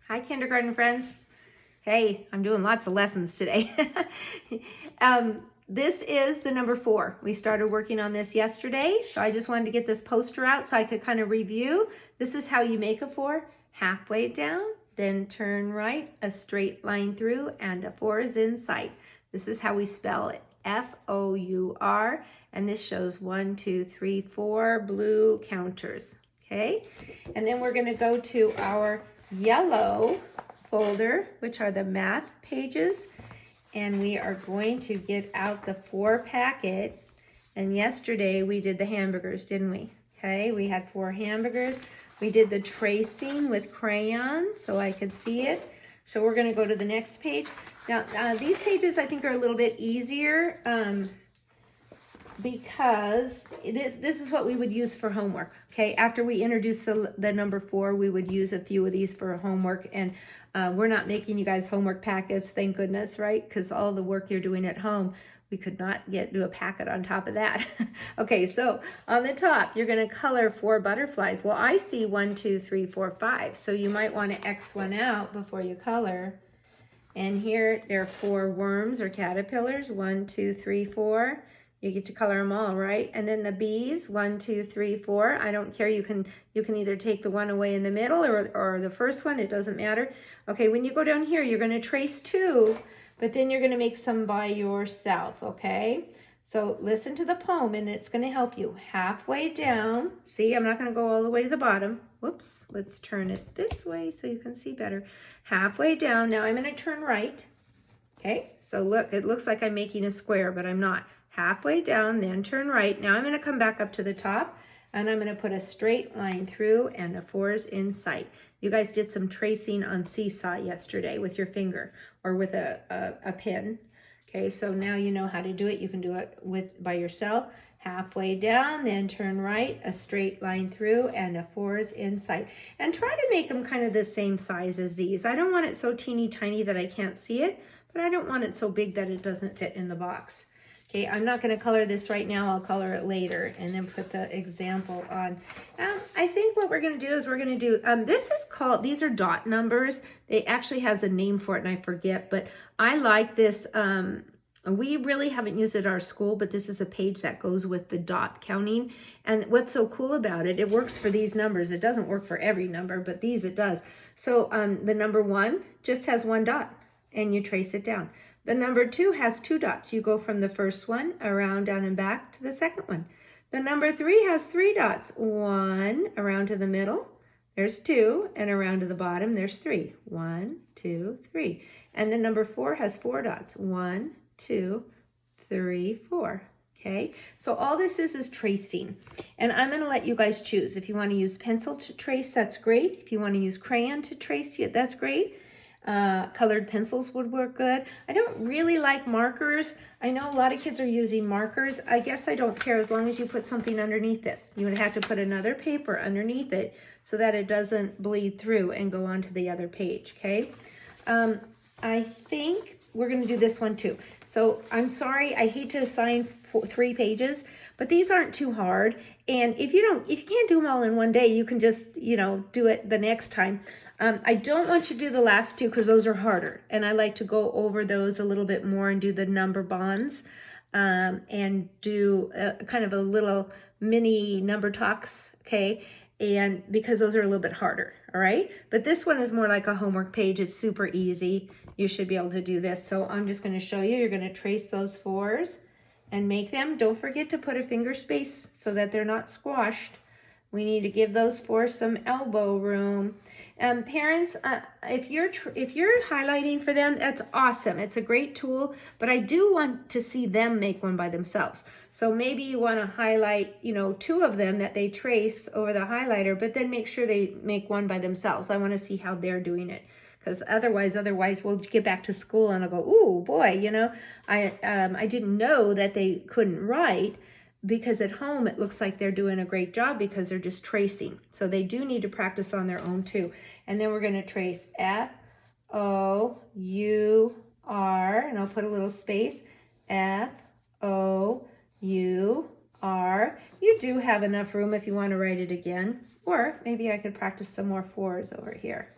Hi, kindergarten friends. Hey, I'm doing lots of lessons today. This is the number 4. We started working on this yesterday, so I just wanted to get this poster out so I could kind of review. This is how you make a 4. Halfway down, then turn right, a straight line through, and a 4 is in sight. This is how we spell it, F-O-U-R, and this shows 1, 2, 3, 4 blue counters, okay? And then we're gonna go to our yellow folder, which are the math pages, and we are going to get out the 4 packet. And yesterday we did the hamburgers, didn't we? Okay, we had 4 hamburgers. We did the tracing with crayons so I could see it. So we're going to go to the next page. Now, these pages I think are a little bit easier because this is what we would use for homework. Okay, after we introduce the number 4, we would use a few of these for homework, and we're not making you guys homework packets, thank goodness, right? Because all the work you're doing at home, we could not do a packet on top of that. Okay, so on the top, you're going to color 4 butterflies. Well, I see 1, 2, 3, 4, 5, so you might want to X one out before you color. And here there are 4 worms or caterpillars, 1, 2, 3, 4. You get to color them all, right? And then the bees, 1, 2, 3, 4. I don't care. You can either take the one away in the middle or the first one. It doesn't matter. Okay, when you go down here, you're going to trace 2, but then you're going to make some by yourself, okay? So listen to the poem, and it's going to help you. Halfway down, see, I'm not going to go all the way to the bottom. Whoops, let's turn it this way so you can see better. Halfway down, now I'm going to turn right. Okay, so look, it looks like I'm making a square, but I'm not. Halfway down, then turn right. Now I'm going to come back up to the top, and I'm going to put a straight line through, and a 4 is in sight. You guys did some tracing on Seesaw yesterday with your finger or with a pen. Okay, so now you know how to do it. You can do it by yourself. Halfway down, then turn right, a straight line through, and a 4 is in sight. And try to make them kind of the same size as these. I don't want it so teeny tiny that I can't see it, but I don't want it so big that it doesn't fit in the box. Okay, I'm not going to color this right now. I'll color it later and then put the example on. I think what we're going to do is we're going to do, this is called, these are dot numbers. It actually has a name for it and I forget, but I like this. We really haven't used it at our school, but this is a page that goes with the dot counting. And what's so cool about it, it works for these numbers. It doesn't work for every number, but these it does. So the number 1 just has 1 dot and you trace it down. The number 2 has 2 dots. You go from the first one around, down, and back to the second one. The number 3 has 3 dots. 1 around to the middle. There's 2, and around to the bottom, there's 3. 1, 2, 3. And the number 4 has 4 dots. 1, 2, 3, 4. Okay, so all this is tracing. And I'm going to let you guys choose. If you want to use pencil to trace, that's great. If you want to use crayon to trace, that's great. Colored pencils would work good. I don't really like markers. I know a lot of kids are using markers. I guess I don't care as long as you put something underneath this. You would have to put another paper underneath it so that it doesn't bleed through and go onto the other page, okay? I think we're going to do this one too. So I'm sorry, I hate to assign 3 pages, but these aren't too hard. And if you can't do them all in one day, you can just, do it the next time. I don't want you to do the last 2 because those are harder. And I like to go over those a little bit more and do the number bonds and do kind of a little mini number talks, okay? And because those are a little bit harder, all right? But this one is more like a homework page. It's super easy. You should be able to do this. So I'm just going to show you. You're going to trace those 4s and make them. Don't forget to put a finger space so that they're not squashed. We need to give those 4 some elbow room. Parents, if you're highlighting for them, that's awesome. It's a great tool, but I do want to see them make one by themselves. So maybe you want to highlight, 2 of them that they trace over the highlighter, but then make sure they make one by themselves. I want to see how they're doing it. Because otherwise we'll get back to school and I'll go, ooh, boy, I didn't know that they couldn't write, because at home it looks like they're doing a great job because they're just tracing. So they do need to practice on their own too. And then we're going to trace F-O-U-R, and I'll put a little space, F-O-U-R. You do have enough room if you want to write it again, or maybe I could practice some more 4s over here.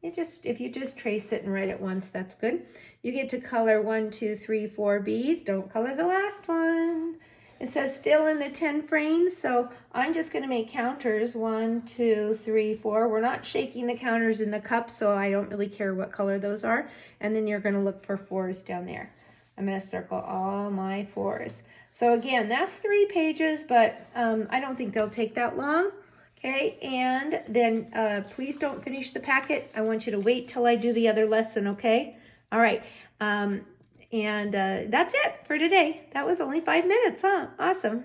If you just trace it and write it once, that's good. You get to color 1, 2, 3, 4 bees. Don't color the last one. It says fill in the 10 frames, so I'm just going to make counters 1, 2, 3, 4. We're not shaking the counters in the cup, so I don't really care what color those are. And then you're going to look for 4s down there. I'm going to circle all my 4s. So again, that's 3 pages, but I don't think they'll take that long. Okay, and then please don't finish the packet. I want you to wait till I do the other lesson, okay? All right, and that's it for today. That was only 5 minutes, huh? Awesome.